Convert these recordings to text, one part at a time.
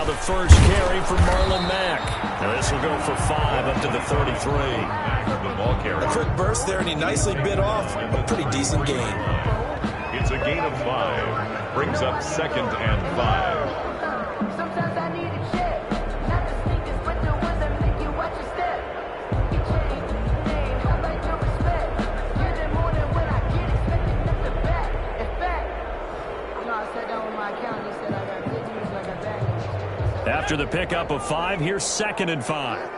now the first carry for Marlon Mack. Now this will go for 5 up to the 33. A quick burst there, and he nicely bit off a pretty decent gain. It's a gain of 5. Brings up 2nd and 5. Sometimes I need a check. Not the sneakers, but the ones that make you watch your step. You change the name, I like your respect. You're the morning when I get expected at the back. In fact, you know, I sat down with my accountant. He said I got good news, I got bad news. After the pickup of 5, here's 2nd and 5.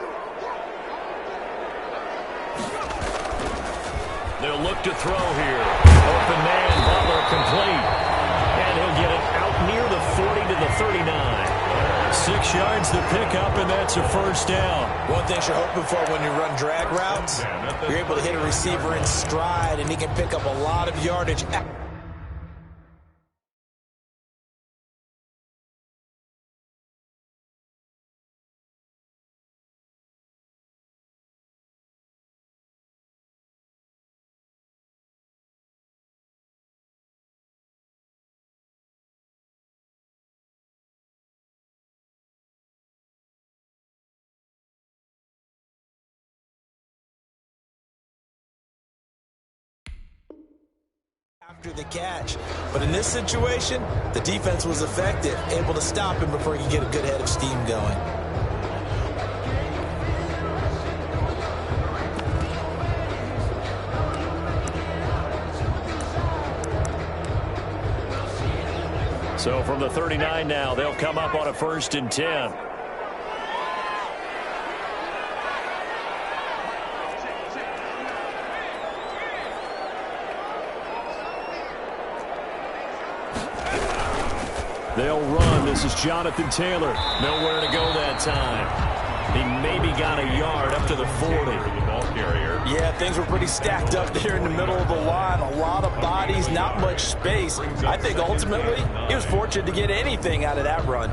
They'll look to throw here. Open man, Butler complete. And he'll get it out near the 40 to the 39. 6 yards the pickup, and that's a first down. One thing you're hoping for when you run drag routes, you're able to hit a receiver in stride, and he can pick up a lot of yardage. After the catch. But in this situation, the defense was effective, able to stop him before he could get a good head of steam going. So from the 39 now, they'll come up on a 1st and 10. They'll run. This is Jonathan Taylor. Nowhere to go that time. He maybe got a yard up to the 40. Yeah, things were pretty stacked up there in the middle of the line. A lot of bodies, not much space. I think ultimately he was fortunate to get anything out of that run.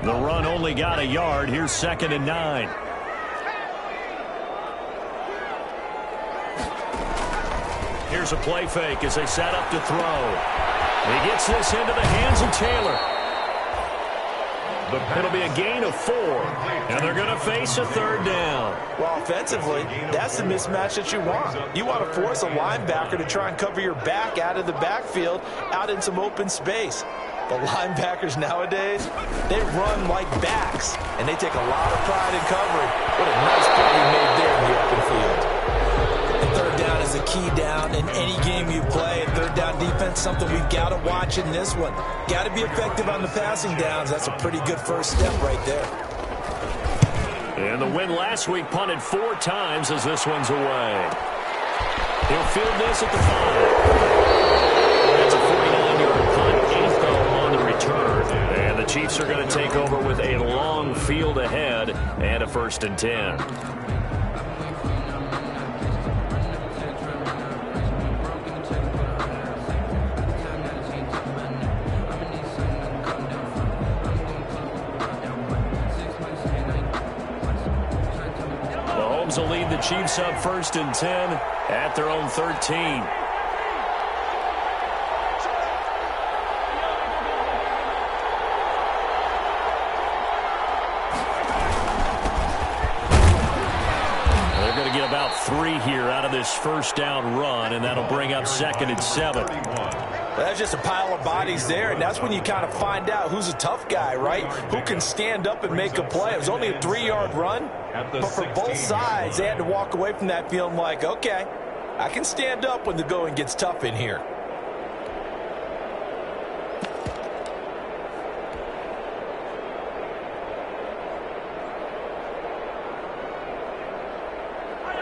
The run only got a yard. Here's 2nd and 9. Here's a play fake as they set up to throw. He gets this into the hands of Taylor. It'll be a gain of 4, and they're going to face a 3rd down. Well, offensively, that's the mismatch that you want. You want to force a linebacker to try and cover your back out of the backfield, out in some open space. The linebackers nowadays, they run like backs, and they take a lot of pride in covering. What a nice play he made there in the open field. And 3rd down is a key down in any game you play. And 3rd down defense, something we've got to watch in this one. Got to be effective on the passing downs. That's a pretty good first step right there. And the win last week punted 4 times as this one's away. He'll field this at the 5. That's a 49-yard punt, 8th though on the return. And the Chiefs are going to take over with a long field ahead and a 1st and 10. Will lead the Chiefs up 1st and 10 at their own 13. They're going to get about 3 here out of this 1st down run, and that'll bring up 2nd and 7. Well, that's just a pile of bodies there, and that's when you kind of find out who's a tough guy, right? Who can stand up and make a play. It was only a 3-yard run, but for both sides, they had to walk away from that feeling like, okay, I can stand up when the going gets tough in here.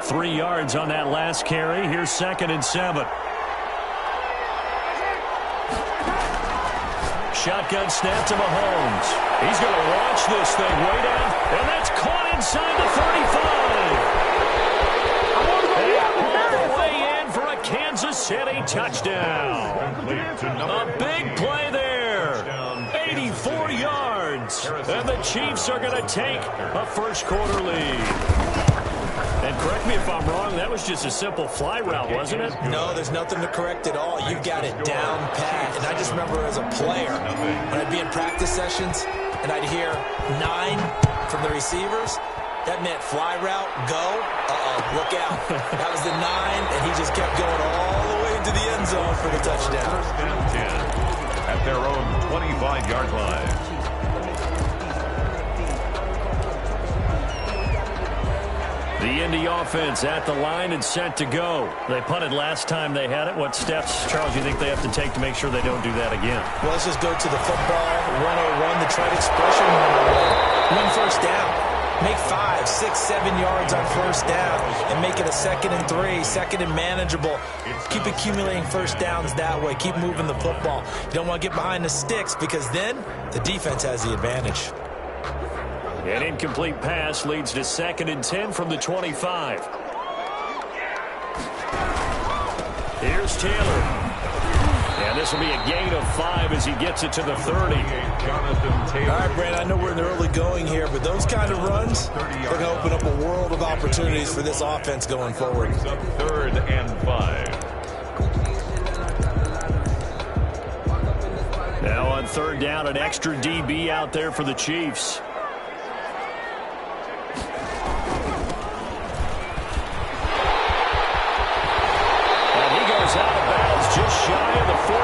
Three yards on that last carry. Here's 2nd and 7. Shotgun snap to Mahomes. He's going to launch this thing way down, and that's caught inside the 35. And all the way in for a Kansas City touchdown. A big play there. 84 yards. And the Chiefs are going to take a first quarter lead. And correct me if I'm wrong, that was just a simple fly route, wasn't it? No, there's nothing to correct at all. You've got it down pat. And I just remember as a player, when I'd be in practice sessions and I'd hear 9 from the receivers, that meant fly route, go, look out. That was the 9, and he just kept going all the way into the end zone for the touchdown. First and 10 at their own 25-yard line. The Indy offense at the line and set to go. They punted last time they had it. What steps, Charles, do you think they have to take to make sure they don't do that again? Well, let's just go to the football 101, the trite expression 101. Win first down. Make 5, 6, 7 yards on first down and make it a 2nd and 3, 2nd and manageable. Keep accumulating first downs that way. Keep moving the football. You don't want to get behind the sticks because then the defense has the advantage. An incomplete pass leads to 2nd and 10 from the 25. Here's Taylor. And this will be a gain of 5 as he gets it to the 30. Jonathan Taylor. All right, Brandon, I know we're in the early going here, but those kind of runs, they're going to open up a world of opportunities for this offense going forward. Brings up 3rd and 5. Now on 3rd down, an extra DB out there for the Chiefs. Out of bounds just shy of the 45.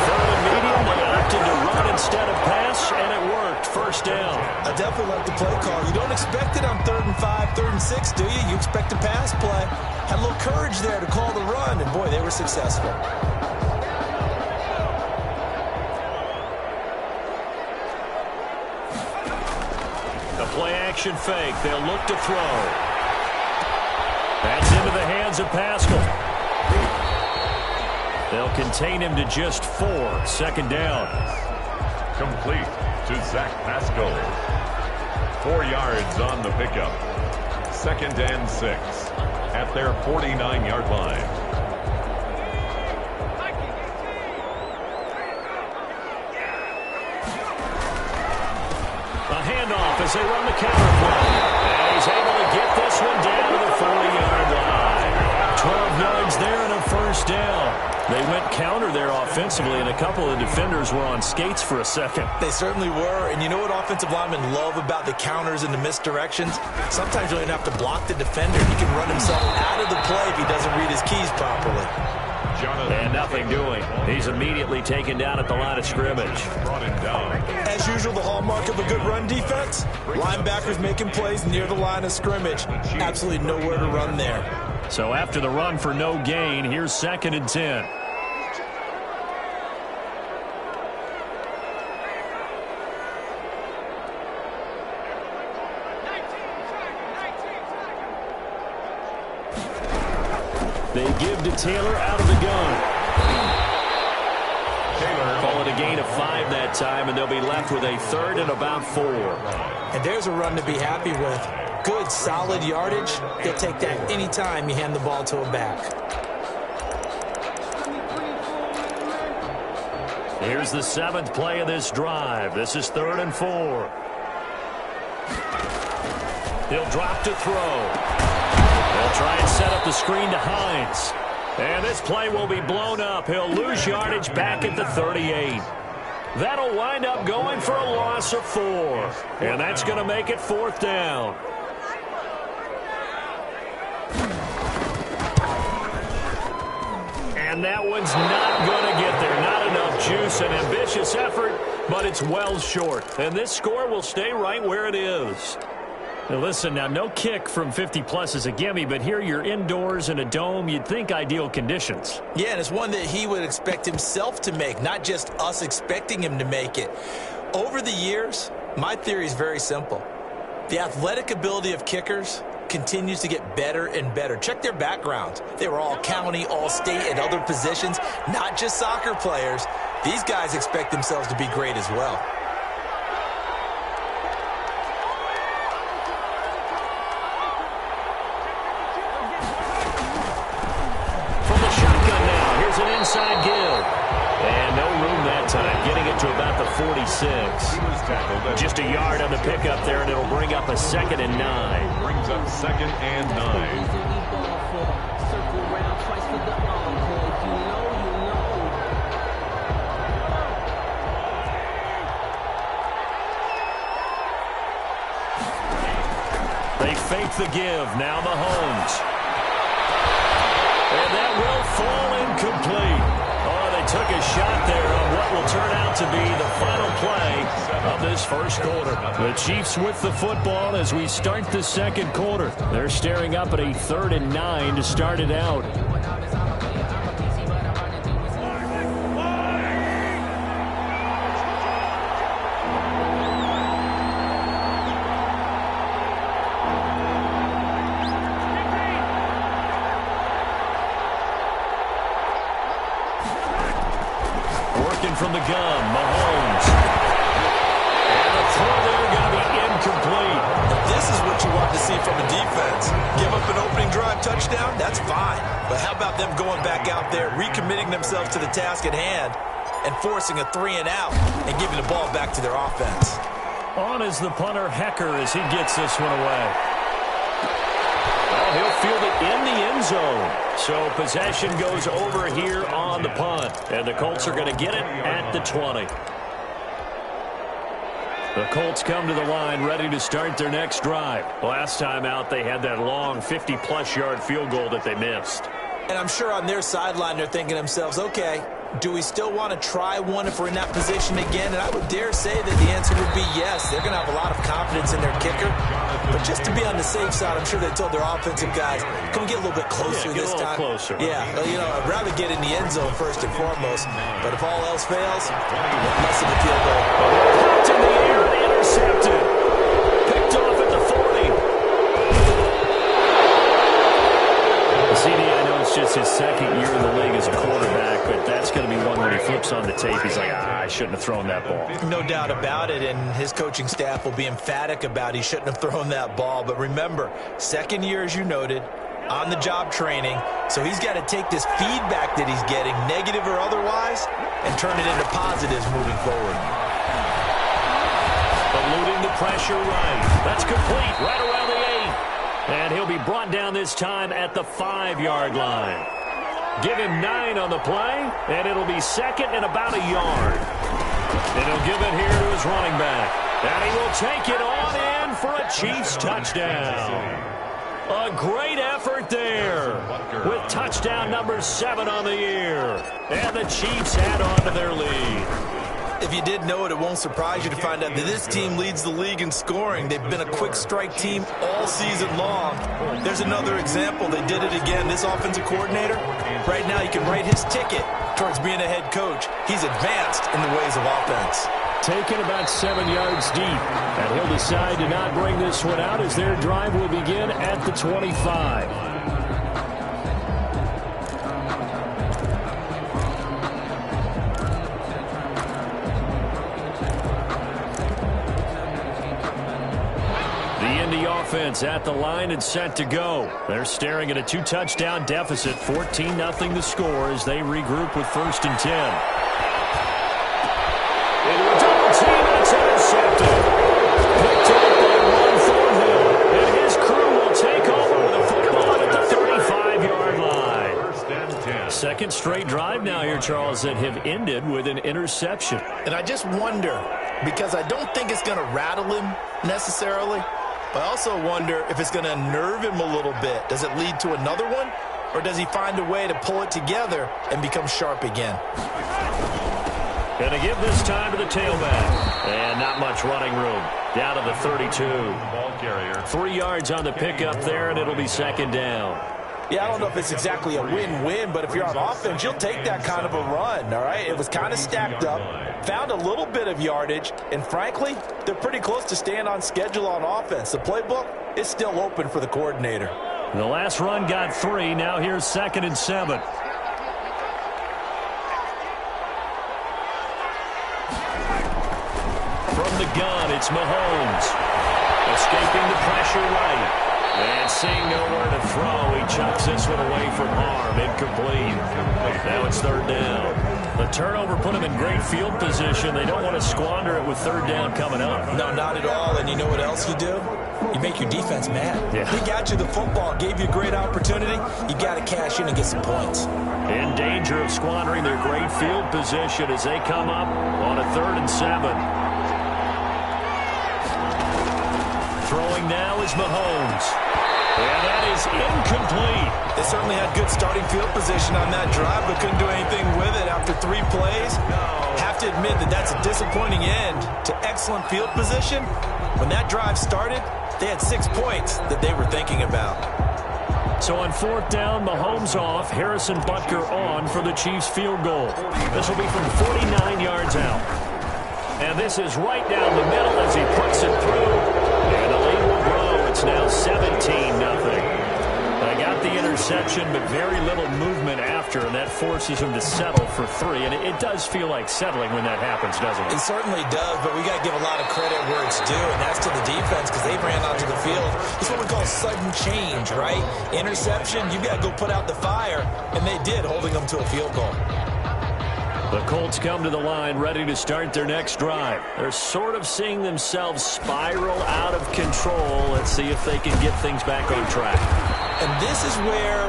3rd and medium, they opted to run instead of pass, and it worked. First down. I definitely like the play call. You don't expect it on 3rd and 5, 3rd and 6, do you? You expect a pass play. Had a little courage there to call the run, and boy, they were successful. A play-action fake. They'll look to throw. That's into the hands of Pascal. They'll contain him to just 4. 2nd down. Complete to Zach Pascal. 4 yards on the pickup. 2nd and 6 at their 49-yard line. A handoff as they run the counter play. And he's able to get this one down to the 40-yard line. 12 yards there and a first down. They went counter there offensively, and a couple of defenders were on skates for a second. They certainly were, and you know what offensive linemen love about the counters and the misdirections? Sometimes you don't even have to block the defender. He can run himself out of the play if he doesn't read his keys properly. And nothing doing. He's immediately taken down at the line of scrimmage. Brought him down. As usual, the hallmark of a good run defense, linebackers making plays near the line of scrimmage. Absolutely nowhere to run there. So after the run for no gain, here's 2nd and 10. They give to Taylor out of the gun. Taylor. Call it a gain of 5 that time, and they'll be left with a 3rd and about 4. And there's a run to be happy with. Good, solid yardage. They'll take that anytime you hand the ball to a back. Here's the 7th play of this drive. This is 3rd and 4. He'll drop to throw. They'll try and set up the screen to Hines. And this play will be blown up. He'll lose yardage back at the 38. That'll wind up going for a loss of 4. And that's going to make it 4th down. And that one's not going to get there. Not enough juice. An ambitious effort, but it's well short. And this score will stay right where it is. Now listen, now no kick from 50-plus is a gimme, but here you're indoors in a dome. You'd think ideal conditions. Yeah, and it's one that he would expect himself to make, not just us expecting him to make it. Over the years, my theory is very simple. The athletic ability of kickers continues to get better and better. Check their backgrounds. They were all county, all state, at other positions, not just soccer players. These guys expect themselves to be great as well. From the shotgun now, here's an inside give. And no room that time, getting it to about the 46. Just a yard on the pickup there, and it'll bring up a 2nd and 9. Brings up 2nd and 9. They fake the give. Now Mahomes. And that will fall incomplete. Oh, they took a shot there on what will turn out to be the final play of this first quarter. The Chiefs with the football as we start the second quarter. They're staring up at a 3rd and 9 to start it out. From the gun, Mahomes. And the throw there going to be incomplete. This is what you want to see from a defense. Give up an opening drive touchdown, that's fine. But how about them going back out there, recommitting themselves to the task at hand, and forcing a 3 and out, and giving the ball back to their offense. On is the punter, Hecker, as he gets this one away. Well, he'll field it in the end zone. So possession goes over here on the punt. And the Colts are going to get it at the 20. The Colts come to the line ready to start their next drive. Last time out, they had that long 50-plus yard field goal that they missed. And I'm sure on their sideline they're thinking to themselves, okay, do we still want to try one if we're in that position again? And I would dare say that the answer would be yes. They're going to have a lot of confidence in their kicker. But just to be on the safe side, I'm sure they told their offensive guys, can we get a little bit closer this time? Closer. Yeah, well, you know, I'd rather get in the end zone first and foremost. But if all else fails, less of a field goal. Popped in the air, intercepted. Picked off at the 40. CD, I know it's just his 2nd year in the league as a quarterback, but that's going to be one when he flips on the tape. He's like, I shouldn't have thrown that ball. No doubt about it, and his coaching staff will be emphatic about he shouldn't have thrown that ball. But remember, 2nd year, as you noted, on-the-job training, so he's got to take this feedback that he's getting, negative or otherwise, and turn it into positives moving forward. Eluding the pressure right. That's complete right around the 8. And he'll be brought down this time at the 5-yard line. Give him 9 on the play, and it'll be 2nd and about a yard. And he'll give it here to his running back. And he will take it on in for a Chiefs touchdown. A great effort there with touchdown number 7 on the year. And the Chiefs add on to their lead. If you did know it, it won't surprise you to find out that this team leads the league in scoring. They've been a quick strike team all season long. There's another example. They did it again. This offensive coordinator, right now you can write his ticket towards being a head coach. He's advanced in the ways of offense. Taken about 7 yards deep. And he'll decide to not bring this one out as their drive will begin at the 25. Offense at the line and set to go. They're staring at a 2-touchdown deficit, 14-0 the score as they regroup with 1st and 10. Into a double team, and it's intercepted. Picked up by Ron Thornhill, and his crew will take over with a football at the 35-yard line. 1st and 10. Second straight drive now here, Charles, that have ended with an interception. And I just wonder, because I don't think it's going to rattle him necessarily, I also wonder if it's going to nerve him a little bit. Does it lead to another one? Or does he find a way to pull it together and become sharp again? Going to give this time to the tailback. And not much running room. Down to the 32. Ball carrier. 3 yards on the pickup there, and it'll be 2nd down. Yeah, I don't know if it's exactly a win-win, but if you're on offense, you'll take that kind of a run, all right? It was kind of stacked up, found a little bit of yardage, and frankly, they're pretty close to staying on schedule on offense. The playbook is still open for the coordinator. The last run got 3. Now here's 2nd and 7. From the gun, it's Mahomes. Escaping the pressure right. And seeing nowhere to throw, he chucks this one away from harm. Incomplete. Now it's 3rd down. The turnover put them in great field position. They don't want to squander it with third down coming up. No, not at all. And you know what else you do? You make your defense mad. Yeah. He got you the football, gave you a great opportunity. You got to cash in and get some points. In danger of squandering their great field position as they come up on a 3rd and 7. Throwing now is Mahomes. And that is incomplete. They certainly had good starting field position on that drive, but couldn't do anything with it after 3 plays. Have to admit that that's a disappointing end to excellent field position. When that drive started, they had 6 points that they were thinking about. So on 4th down, Mahomes off, Harrison Butker on for the Chiefs field goal. This will be from 49 yards out. And this is right down the middle as he puts it through. And the lead will grow. It's now 17-0. They got the interception, but very little movement after, and that forces him to settle for 3. And it does feel like settling when that happens, doesn't it? It certainly does, but we got to give a lot of credit where it's due, and that's to the defense because they ran onto the field. It's what we call sudden change, right? Interception, you got to go put out the fire, and they did, holding them to a field goal. The Colts come to the line ready to start their next drive. They're sort of seeing themselves spiral out of control. Let's see if they can get things back on track. And this is where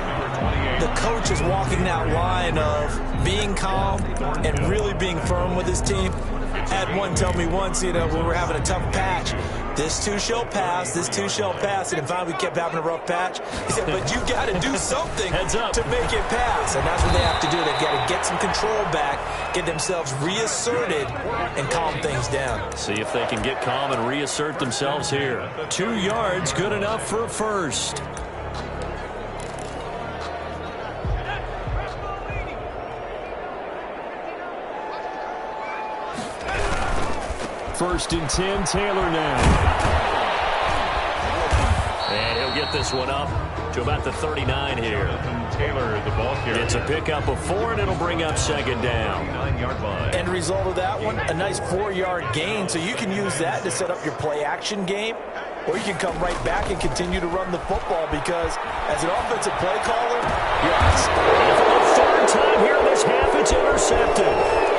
the coach is walking that line of being calm and really being firm with his team. I had one tell me once, when we were having a tough patch, this too shall pass, this too shall pass. And finally we kept having a rough patch. He said, but you got to do something to make it pass. And that's what they have to do. They've got to get some control back, get themselves reasserted, and calm things down. See if they can get calm and reassert themselves here. 2 yards, good enough for a first. First and 10, Taylor now. And he'll get this one up to about the 39 here. Taylor, the ball carrier. It's a pickup of 4, and it'll bring up 2nd down. 9-yard line. End result of that one, a nice 4-yard gain. So you can use that to set up your play-action game, or you can come right back and continue to run the football because as an offensive play caller, you're on spot. And for the 3rd time here in this half, it's intercepted.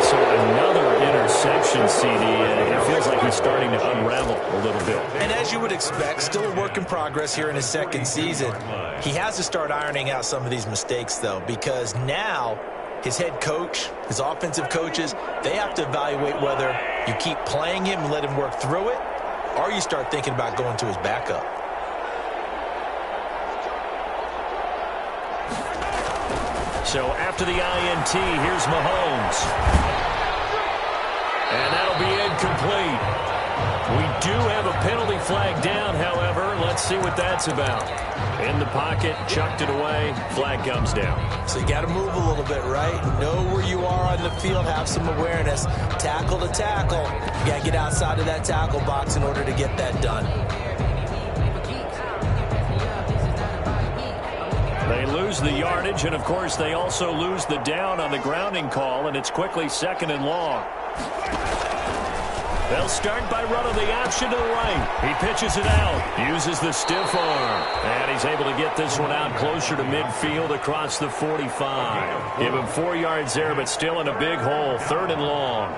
So another interception, CD, and it feels like he's starting to unravel a little bit. And as you would expect, still a work in progress here in his 2nd season. He has to start ironing out some of these mistakes, though, because now his head coach, his offensive coaches, they have to evaluate whether you keep playing him and let him work through it, or you start thinking about going to his backup. So after the INT, here's Mahomes. And that'll be incomplete. We do have a penalty flag down, however. Let's see what that's about. In the pocket, chucked it away, flag comes down. So you got to move a little bit, right? Know where you are on the field, have some awareness. Tackle to tackle. You got to get outside of that tackle box in order to get that done. They lose the yardage, and of course they also lose the down on the grounding call, and it's quickly 2nd and long. They'll start by running the option to the right. He pitches it out, uses the stiff arm, and he's able to get this one out closer to midfield across the 45. Give him 4 yards there, but still in a big hole, 3rd and long.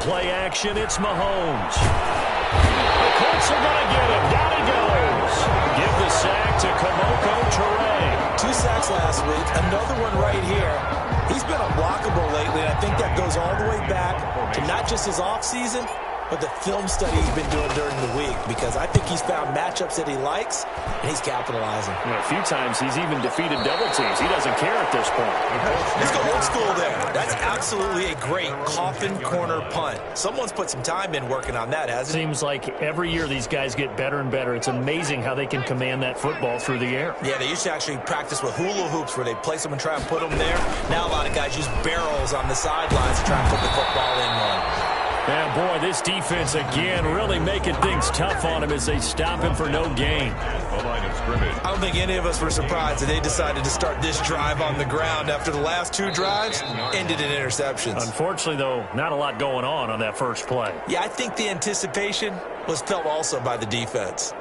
Play action, it's Mahomes. The Colts are going to get him. Down he goes. Give the sack to Kamoko Toure. 2 sacks last week, another one right here. He's been unblockable lately, and I think that goes all the way back to not just his offseason, But the film study he's been doing during the week, because I think he's found matchups that he likes, and he's capitalizing. A few times he's even defeated double teams. He doesn't care at this point. Let's go old school there. That's absolutely a great coffin corner punt. Someone's put some time in working on that, hasn't it? Seems like every year these guys get better and better. It's amazing how they can command that football through the air. Yeah, they used to actually practice with hula hoops where they place them and try and put them there. Now a lot of guys use barrels on the sidelines to try and put the football in one. Yeah, boy, this defense again really making things tough on him as they stop him for no gain. The line of scrimmage. I don't think any of us were surprised that they decided to start this drive on the ground after the last two drives ended in interceptions. Unfortunately, though, not a lot going on that first play. Yeah, I think the anticipation was felt also by the defense.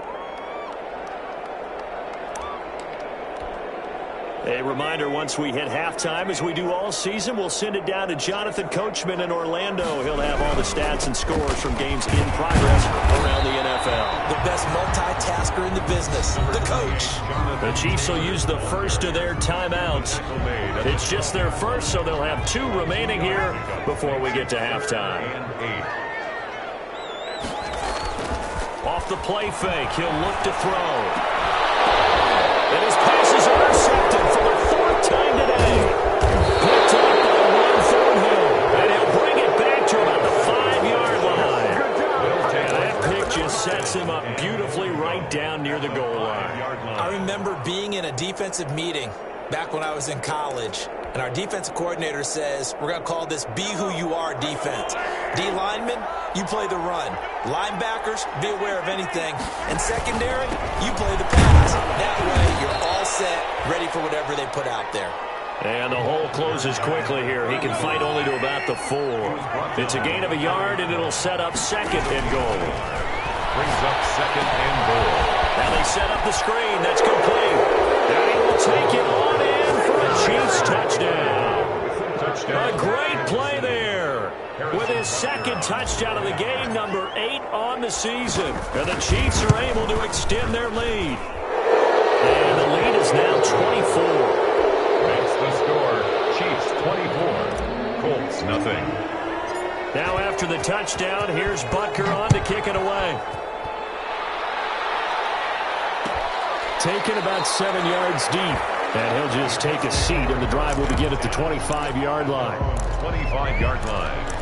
A reminder, once we hit halftime, as we do all season, we'll send it down to Jonathan Coachman in Orlando. He'll have all the stats and scores from games in progress around the NFL. The best multitasker in the business, the coach. The Chiefs will use the first of their timeouts. It's just their first, so they'll have 2 remaining here before we get to halftime. Off the play fake, he'll look to throw. And his pass is intercepted for the 4th time today. Picked up by Will Thornhill. And he'll bring it back to about the 5-yard line. And that pick just sets him up beautifully right down near the goal line. I remember being in a defensive meeting back when I was in college, and our defensive coordinator says, we're going to call this Be Who You Are defense. D linemen, you play the run. Linebackers, be aware of anything. And secondary, you play the pass. That way, you're all set, ready for whatever they put out there. And the hole closes quickly here. He can fight only to about the 4. It's a gain of a yard, and it'll set up 2nd and goal. Brings up 2nd and goal. Now they set up the screen. That's complete. And he will take it on in for a Chiefs touchdown. A great play there. With his 2nd touchdown of the game, number 8 on the season. And the Chiefs are able to extend their lead. And the lead is now 24. Makes the score. Chiefs 24. Colts nothing. Now after the touchdown, here's Butker on to kick it away. Taken about 7 yards deep. And he'll just take a seat, and the drive will begin at the 25-yard line. 25-yard line.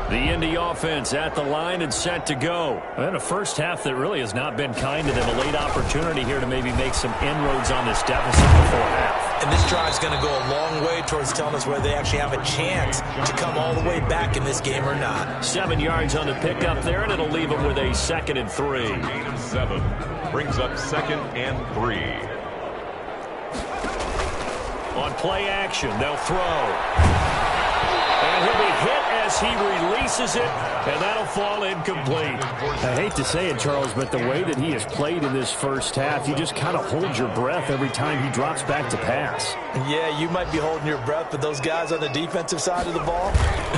The Indy offense at the line and set to go. And a first half that really has not been kind to them. A late opportunity here to maybe make some inroads on this deficit before half. And this drive's going to go a long way towards telling us whether they actually have a chance to come all the way back in this game or not. 7 yards on the pickup there, and it'll leave them with a 2nd and 3. Gain of 7. Brings up 2nd and 3. On play action, they'll throw. And he'll be hit as he releases it, and that'll fall incomplete. I hate to say it, Charles, but the way that he has played in this first half, you just kind of hold your breath every time he drops back to pass. Yeah, you might be holding your breath, but those guys on the defensive side of the ball,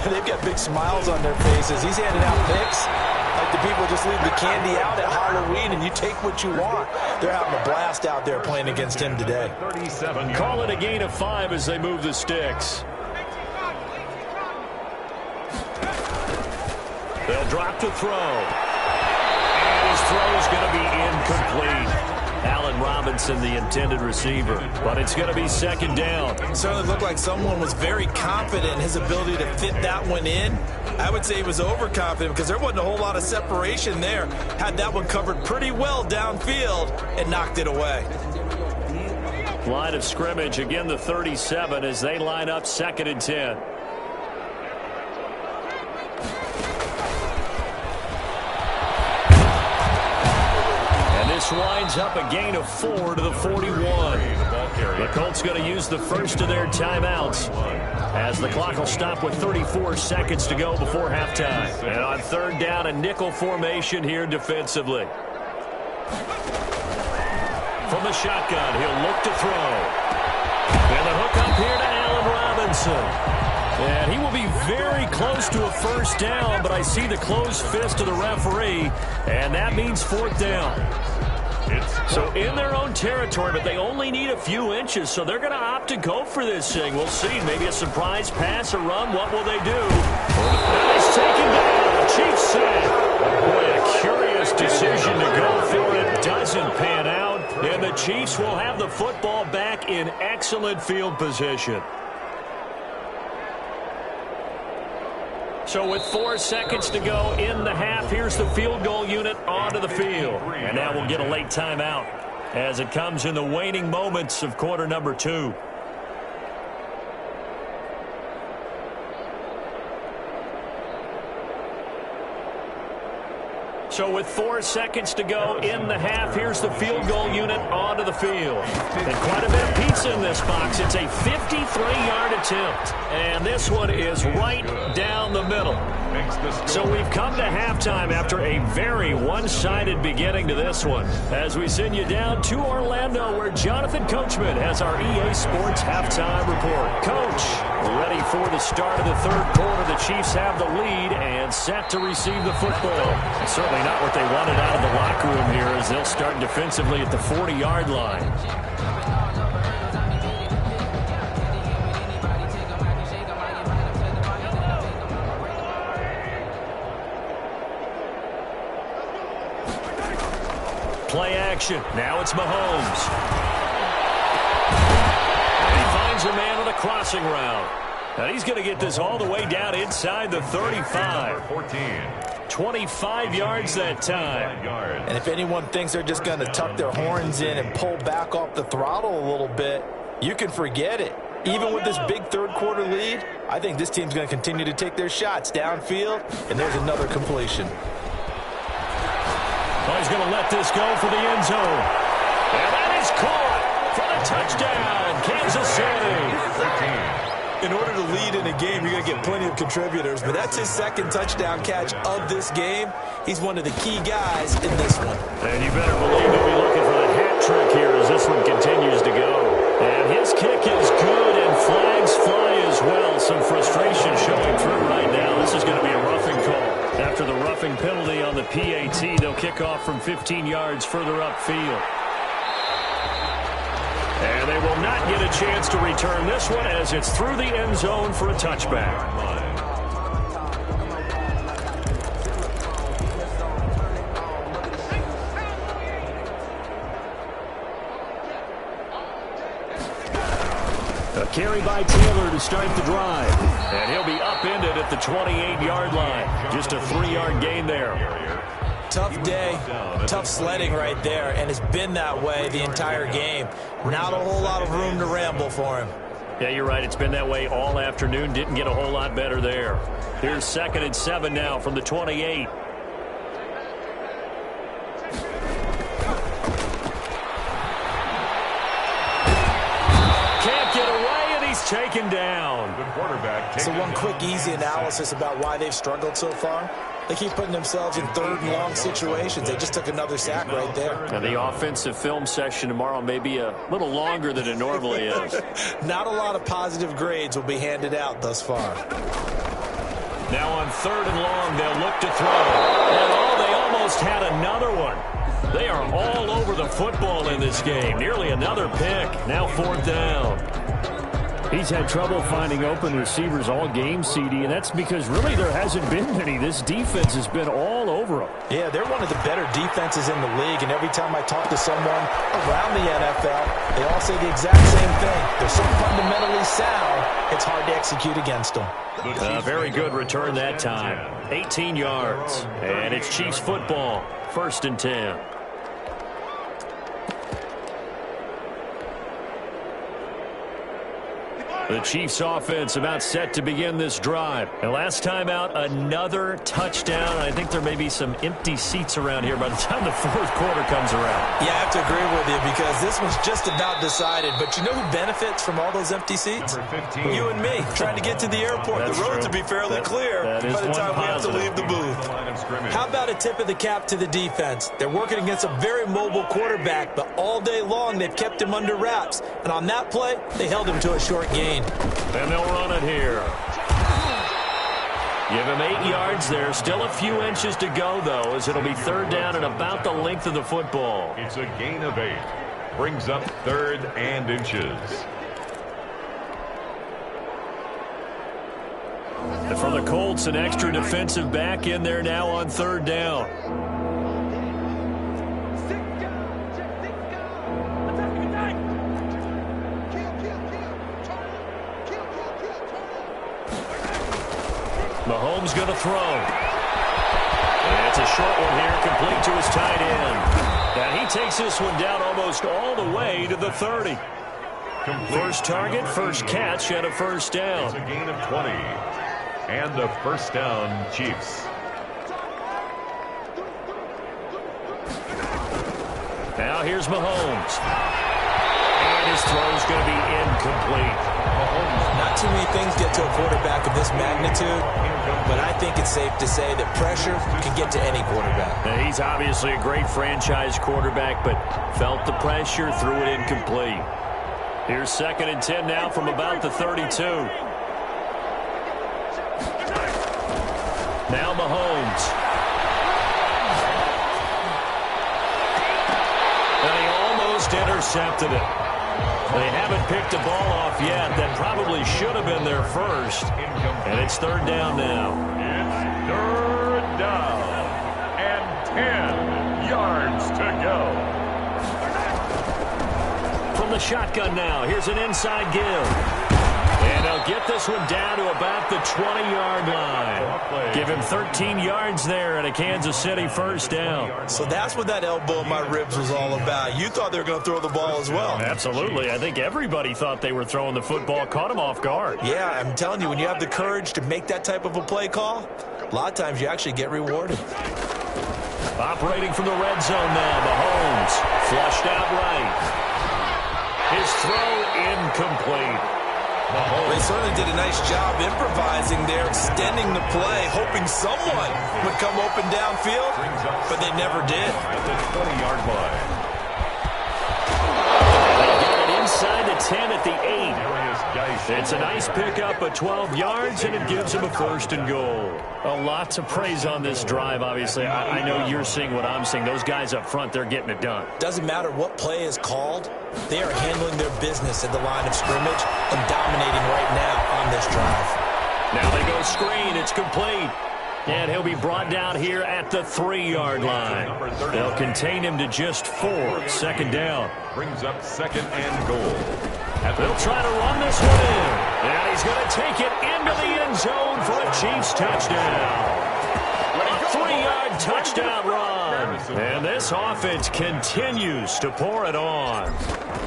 they've got big smiles on their faces. He's handing out picks like the people just leave the candy out at Halloween and you take what you want. They're having a blast out there playing against him today. 37. Call it a gain of 5 as they move the sticks. They'll drop to throw. And his throw is going to be incomplete. Allen Robinson, the intended receiver. But it's going to be 2nd down. It certainly looked like someone was very confident in his ability to fit that one in. I would say he was overconfident because there wasn't a whole lot of separation there. Had that one covered pretty well downfield and knocked it away. Line of scrimmage, again the 37 as they line up 2nd and 10. This winds up a gain of 4 to the 41. The Colts going to use the first of their timeouts as the clock will stop with 34 seconds to go before halftime. And on 3rd down, a nickel formation here defensively. From the shotgun, he'll look to throw. And the hook up here to Allen Robinson. And he will be very close to a first down, but I see the closed fist of the referee, and that means 4th down. So in their own territory, but they only need a few inches, so they're going to opt to go for this thing. We'll see. Maybe a surprise pass, a run. What will they do? And he's taken down. The Chiefs say, boy, a curious decision to go for it. Doesn't pan out. And the Chiefs will have the football back in excellent field position. So with 4 seconds to go in the half, here's the field goal unit onto the field. And now we'll get a late timeout as it comes in the waning moments of quarter number 2. So with 4 seconds to go in the half, here's the field goal unit onto the field. And quite a bit of pizza in this box. It's a 53-yard attempt. And this one is right down the middle. So we've come to halftime after a very one-sided beginning to this one. As we send you down to Orlando, where Jonathan Coachman has our EA Sports halftime report. Coach, ready for the start of the third quarter. The Chiefs have the lead and set to receive the football. Certainly not what they wanted out of the locker room here, as they'll start defensively at the 40-yard line. Play action. Now it's Mahomes. He finds a man on a crossing route. And he's going to get this all the way down inside the 35. 25 yards that time. And if anyone thinks they're just going to tuck their horns in and pull back off the throttle a little bit, you can forget it. Even with this big third quarter lead, I think this team's going to continue to take their shots downfield, and there's another completion. Well, he's going to let this go for the end zone. And that is caught for the touchdown, Kansas City. In order to lead in a game, you're going to get plenty of contributors, but that's his second touchdown catch of this game. He's one of the key guys in this one. And you better believe he'll be looking for the hat trick here as this one continues to go. And his kick is good, and flags fly as well. Some frustration showing through right now. This is going to be a roughing call. After the roughing penalty on the PAT, they'll kick off from 15 yards further upfield. And they will not get a chance to return this one as it's through the end zone for a touchback. A carry by Taylor to start the drive. And he'll be upended at the 28-yard line. Just a 3-yard gain there. Tough day, tough sledding right there, and it's been that way the entire game. Not a whole lot of room to ramble for him. Yeah, you're right. It's been that way all afternoon. Didn't get a whole lot better there. Here's 2nd and 7 now from the 28. Can't get away, and he's taken down. Good quarterback. So one quick, easy analysis about why they've struggled so far. They keep putting themselves in third and long situations. They just took another sack right there. Now, the offensive film session tomorrow may be a little longer than it normally is. Not a lot of positive grades will be handed out thus far. Now on 3rd and long, they'll look to throw. And they almost had another one. They are all over the football in this game. Nearly another pick. Now 4th down. He's had trouble finding open receivers all game, CD, and that's because really there hasn't been many. This defense has been all over them. Yeah, they're one of the better defenses in the league, and every time I talk to someone around the NFL, they all say the exact same thing. They're so fundamentally sound, it's hard to execute against them. Very good return that time. 18 yards, and it's Chiefs football. 1st and 10. The Chiefs offense about set to begin this drive. And last time out, another touchdown. I think there may be some empty seats around here by the time the 4th quarter comes around. Yeah, I have to agree with you because this one's just about decided. But you know who benefits from all those empty seats? You and me, trying to get to the airport. That's the roads true. will be fairly clear by the time we have to leave the booth. How about a tip of the cap to the defense? They're working against a very mobile quarterback, but all day long they've kept him under wraps. And on that play, they held him to a short gain. And they'll run it here. Give him 8 yards there. Still a few inches to go, though, as it'll be third down and about the length of the football. It's a gain of 8. Brings up 3rd and inches. And for the Colts, an extra defensive back in there now on third down. Mahomes going to throw. And it's a short one here, complete to his tight end. And he takes this one down almost all the way to the 30. First target, first catch, and a first down. It's a gain of 20. And the first down, Chiefs. Now here's Mahomes. And his throw's going to be incomplete. Not too many things get to a quarterback of this magnitude, but I think it's safe to say that pressure can get to any quarterback. Now, he's obviously a great franchise quarterback, but felt the pressure, threw it incomplete. Here's 2nd and 10 now from about the 32. Now Mahomes. And he almost intercepted it. They haven't picked the ball off yet. That probably should have been their first. And it's third down now. It's third down. And 10 yards to go. From the shotgun now, here's an inside give. And they'll get this one down to about the 20-yard line. Give him 13 yards there and a Kansas City first down. So that's what that elbow in my ribs was all about. You thought they were going to throw the ball as well. Absolutely. I think everybody thought they were throwing the football, caught him off guard. Yeah, I'm telling you, when you have the courage to make that type of a play call, a lot of times you actually get rewarded. Operating from the red zone now, Mahomes flushed out right. His throw incomplete. They certainly did a nice job improvising there, extending the play, hoping someone would come open downfield, but they never did. At the 20-yard line. They get it inside the 10 at the 8. It's a nice pickup of 12 yards, and it gives him a first and goal. A lot to praise on this drive, obviously. I know you're seeing what I'm seeing. Those guys up front, they're getting it done. Doesn't matter what play is called. They are handling their business at the line of scrimmage and dominating right now on this drive. Now they go screen. It's complete. And he'll be brought down here at the 3-yard line. They'll contain him to just 4. Second down. Brings up 2nd and goal. They'll try to run this one in. And he's going to take it into the end zone for a Chiefs touchdown. A 3-yard touchdown run. And this offense continues to pour it on.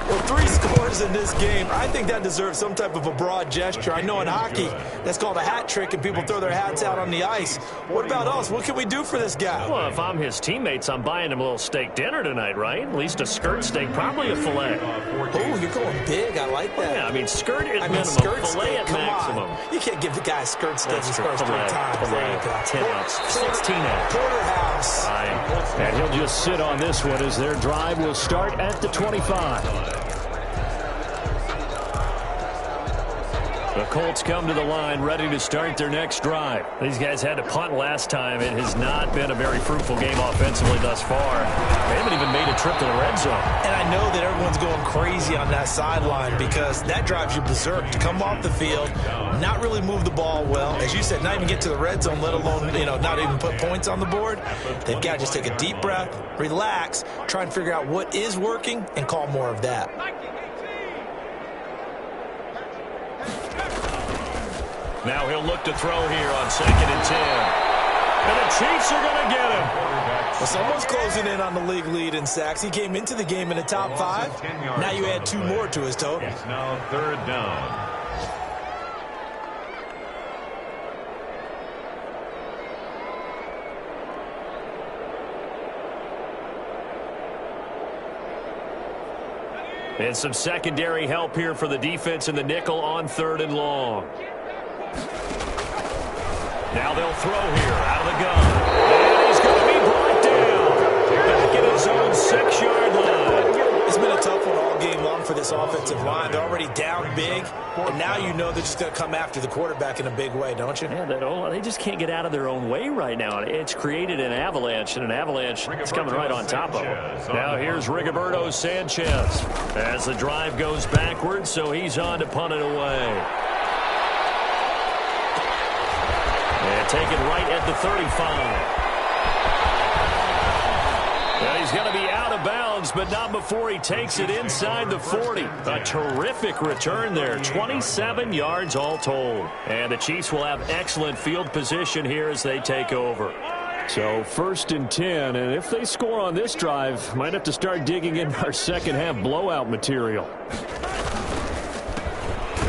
Well, 3 scores in this game. I think that deserves some type of a broad gesture. I know in hockey, that's called a hat trick, and people throw their hats out on the ice. What about us? What can we do for this guy? Well, if I'm his teammates, I'm buying him a little steak dinner tonight, right? At least a skirt steak, probably a filet. Oh, you're going big. I like that. Yeah, I mean, skirt at minimum, skirt filet steak, at come maximum. on. You can't give the guy a skirt steak. That's He true. scores 3 times. There you go. 10 ounce, 16 ounce. Porterhouse. And he'll just sit on this one as their drive will start at the 25. The Colts come to the line ready to start their next drive. These guys had to punt last time. It has not been a very fruitful game offensively thus far. They haven't even made a trip to the red zone. And I know that everyone's going crazy on that sideline because that drives you berserk to come off the field, not really move the ball well. As you said, not even get to the red zone, let alone, not even put points on the board. They've got to just take a deep breath, relax, try and figure out what is working, and call more of that. Now he'll look to throw here on 2nd and 10. And the Chiefs are going to get him. Well, someone's closing in on the league lead in sacks. He came into the game in the top 5. Now you add 2 more to his total. It's now 3rd down. And some secondary help here for the defense in the nickel on 3rd and long. Now they'll throw here out of the gun. And he's going to be brought down. Back at his own 6-yard line. It's been a tough one all game long for for this offensive line. They're already down big, and now you know they're just going to come after the quarterback in a big way, don't you? Yeah, they just can't get out of their own way right now. It's created an avalanche, and an avalanche is coming right on top of them. Now here's Rigoberto Sanchez as the drive goes backwards, so he's on to punt it away. And taken right at the 35. Well, he's going to be out of bounds, but not before he takes it inside the 40. A terrific return there, 27 yards all told. And the Chiefs will have excellent field position here as they take over. So 1st and 10, and if they score on this drive, might have to start digging in our second half blowout material. A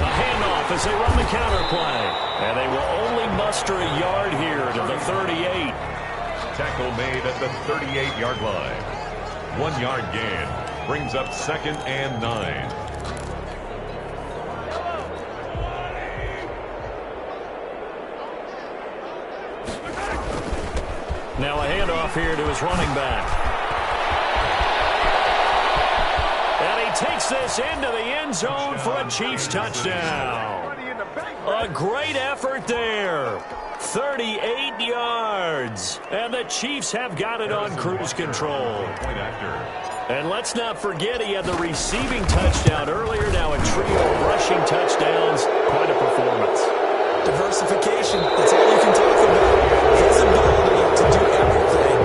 handoff as they run the counter play. And they will only muster a yard here to the 38. Tackle made at the 38-yard line. 1 yard gain brings up 2nd and 9. Now a handoff here to his running back. And he takes this into the end zone for a Chiefs touchdown. A great effort there. 38 yards. And the Chiefs have got it on cruise control. And let's not forget he had the receiving touchdown earlier. Now a trio of rushing touchdowns. Quite a performance. Diversification, that's all you can talk about. His ability to do everything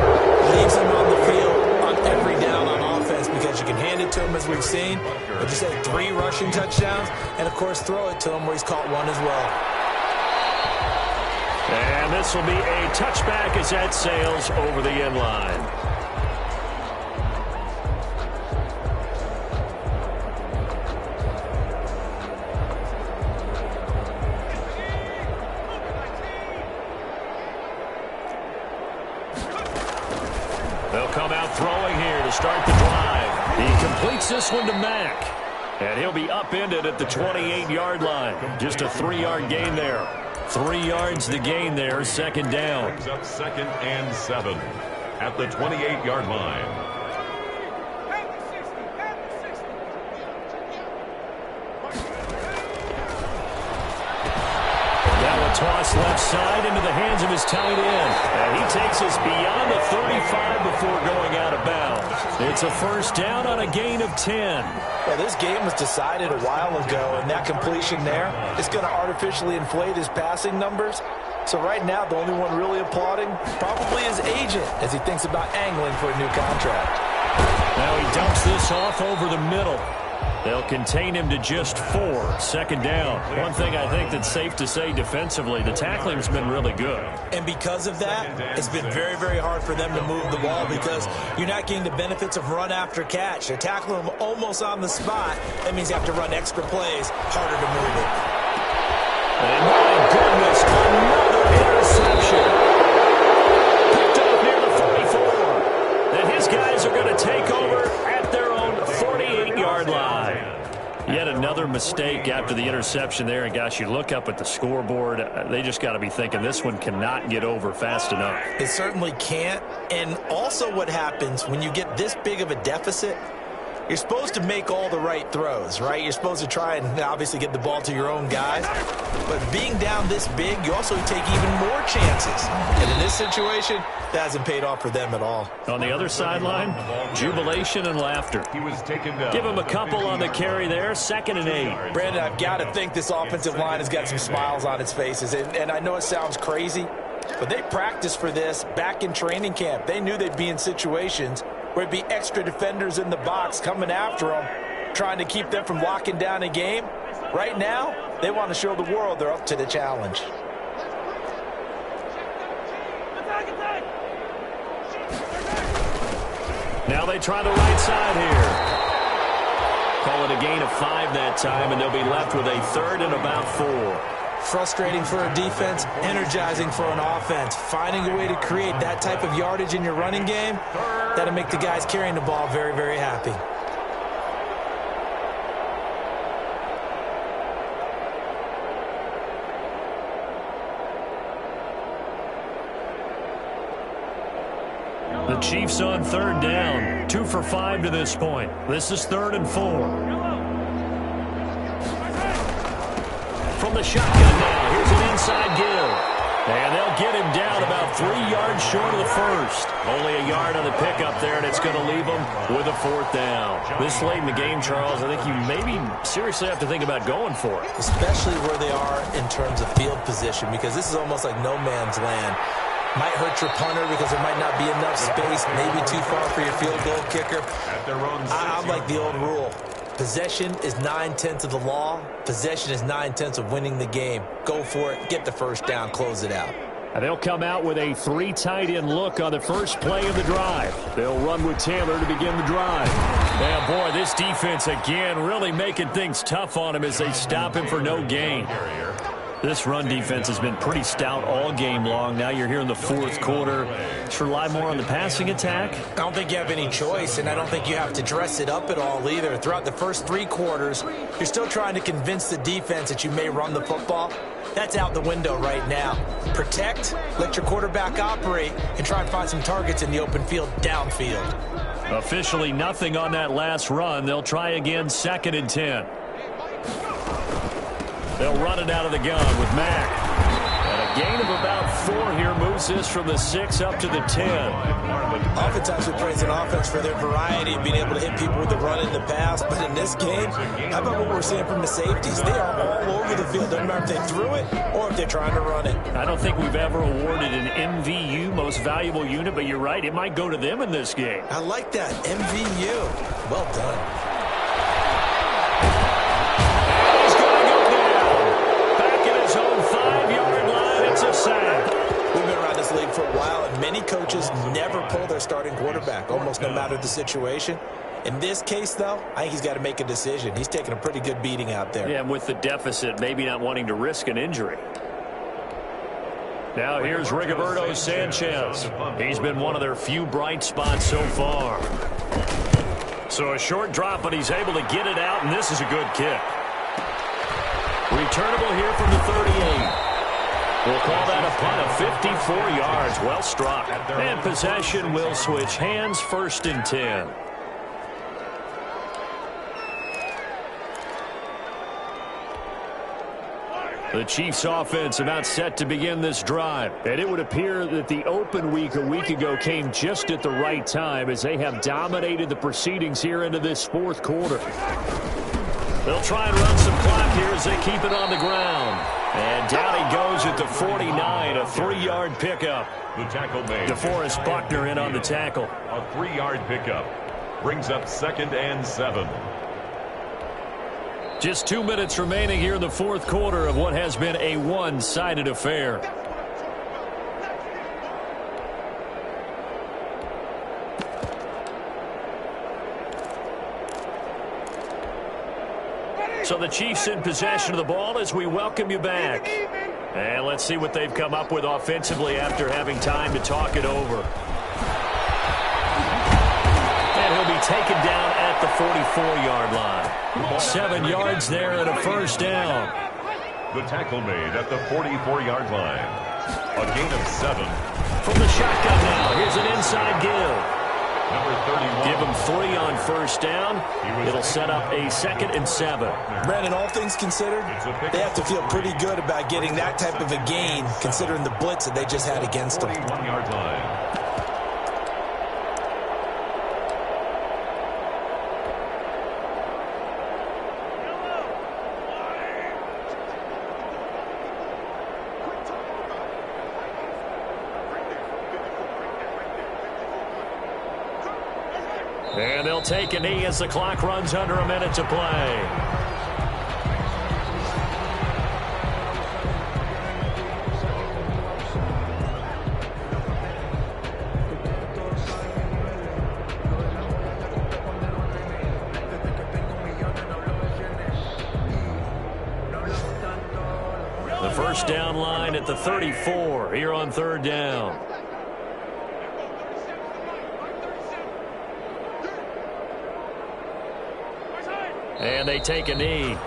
leaves him on the field on every down on offense because you can hand it to him as we've seen. But just had 3 rushing touchdowns and, of course, throw it to him where he's caught 1 as well. And this will be a touchback as that sails over the end line. They'll come out throwing here to start the drive. He completes this one to Mack. And he'll be upended at the 28-yard line. Just a 3-yard gain there. 3 yards to gain there, 2nd down. Brings up 2nd and 7 at the 28-yard line. Toss left side into the hands of his tight end. And he takes us beyond the 35 before going out of bounds. It's a 1st down on a gain of 10. Well, this game was decided a while ago, and that completion there is going to artificially inflate his passing numbers. So right now, the only one really applauding probably his agent as he thinks about angling for a new contract. Now he dumps this off over the middle. They'll contain him to just 4, 2nd down. One thing I think that's safe to say defensively, the tackling's been really good. And because of that, it's been very, very hard for them to move the ball because you're not getting the benefits of run after catch. They're tackling him almost on the spot. That means you have to run extra plays, harder to move it. And my goodness, another interception. Picked up near the 44. And his guys are going to take over at their own 48-yard line. Yet another mistake after the interception there. And, gosh, you look up at the scoreboard. They just got to be thinking this one cannot get over fast enough. It certainly can't. And also what happens when you get this big of a deficit, you're supposed to make all the right throws, right? You're supposed to try and obviously get the ball to your own guys. But being down this big, you also take even more chances. And in this situation, that hasn't paid off for them at all. On the other sideline, jubilation and laughter. He was taken down. Give him a couple on the carry there, 2nd and 8. Brandon, I've got to think this offensive line has got some smiles on its faces. And I know it sounds crazy, but they practiced for this back in training camp. They knew they'd be in situations where it'd be extra defenders in the box coming after them, trying to keep them from locking down a game. Right now, they want to show the world they're up to the challenge. Now they try the right side here. Call it a gain of 5 that time, and they'll be left with a 3rd and about 4. Frustrating for a defense, energizing for an offense. Finding a way to create that type of yardage in your running game, that'll make the guys carrying the ball very, very happy. The Chiefs on 3rd down. 2 for 5 to this point. This is 3rd and 4. from the shotgun now. Here's an inside give. And they'll get him down about 3 yards short of the first. Only a yard on the pickup there, and it's going to leave them with a fourth down. This late in the game, Charles, I think you maybe seriously have to think about going for it. Especially where they are in terms of field position, because this is almost like no man's land. Might hurt your punter because there might not be enough space, maybe too far for your field goal kicker. I'm like the old rule. Possession is 9/10 of the law. Possession is 9/10 of winning the game. Go for it. Get the first down. Close it out. And they'll come out with a 3 tight end look on the first play of the drive. They'll run with Taylor to begin the drive. Now, boy, this defense again really making things tough on him as they stop him for no gain. This run defense has been pretty stout all game long. Now you're here in the fourth quarter. Just rely more on the passing attack. I don't think you have any choice, and I don't think you have to dress it up at all either. Throughout the first 3 quarters, you're still trying to convince the defense that you may run the football. That's out the window right now. Protect, let your quarterback operate, and try and find some targets in the open field downfield. Officially nothing on that last run. They'll try again, 2nd and 10. They'll run it out of the gun with Mack. And a gain of about 4 here moves this from the 6 up to the 10. Oftentimes we praise an offense for their variety of being able to hit people with the run in the pass. But in this game, how about what we're seeing from the safeties? They are all over the field. Doesn't matter if they threw it or if they're trying to run it. I don't think we've ever awarded an MVU, most valuable unit, but you're right. It might go to them in this game. I like that. MVU. Well done. We've been around this league for a while, and many coaches never pull their starting quarterback, almost no matter the situation. In this case, though, I think he's got to make a decision. He's taking a pretty good beating out there. Yeah, and with the deficit, maybe not wanting to risk an injury. Now here's Rigoberto Sanchez. He's been one of their few bright spots so far. So a short drop, but he's able to get it out, and this is a good kick. Returnable here from the 38. We'll call that a punt of 54 yards. Well struck. And possession will switch hands, 1st and 10. The Chiefs offense about set to begin this drive. And it would appear that the open week a week ago came just at the right time as they have dominated the proceedings here into this fourth quarter. They'll try and run some clock here as they keep it on the ground. And down he goes at the 49, a 3-yard pickup. The tackle made. DeForest Buckner in on the tackle. A 3-yard pickup brings up 2nd and 7. Just 2 minutes remaining here in the fourth quarter of what has been a one-sided affair. So the Chiefs in possession of the ball as we welcome you back. And let's see what they've come up with offensively after having time to talk it over. And he'll be taken down at the 44-yard line. 7 yards there and a first down. The tackle made at the 44-yard line. A gain of 7. From the shotgun now, here's an inside give. Number 31. Give him 3 on first down. It'll set up a 2nd and 7. Brandon, all things considered, they have to feel pretty good about getting that type of a gain, considering the blitz that they just had against them. 41-yard line. And they'll take a knee as the clock runs under a minute to play. The first down line at the 34 here on 3rd down. And they take a knee.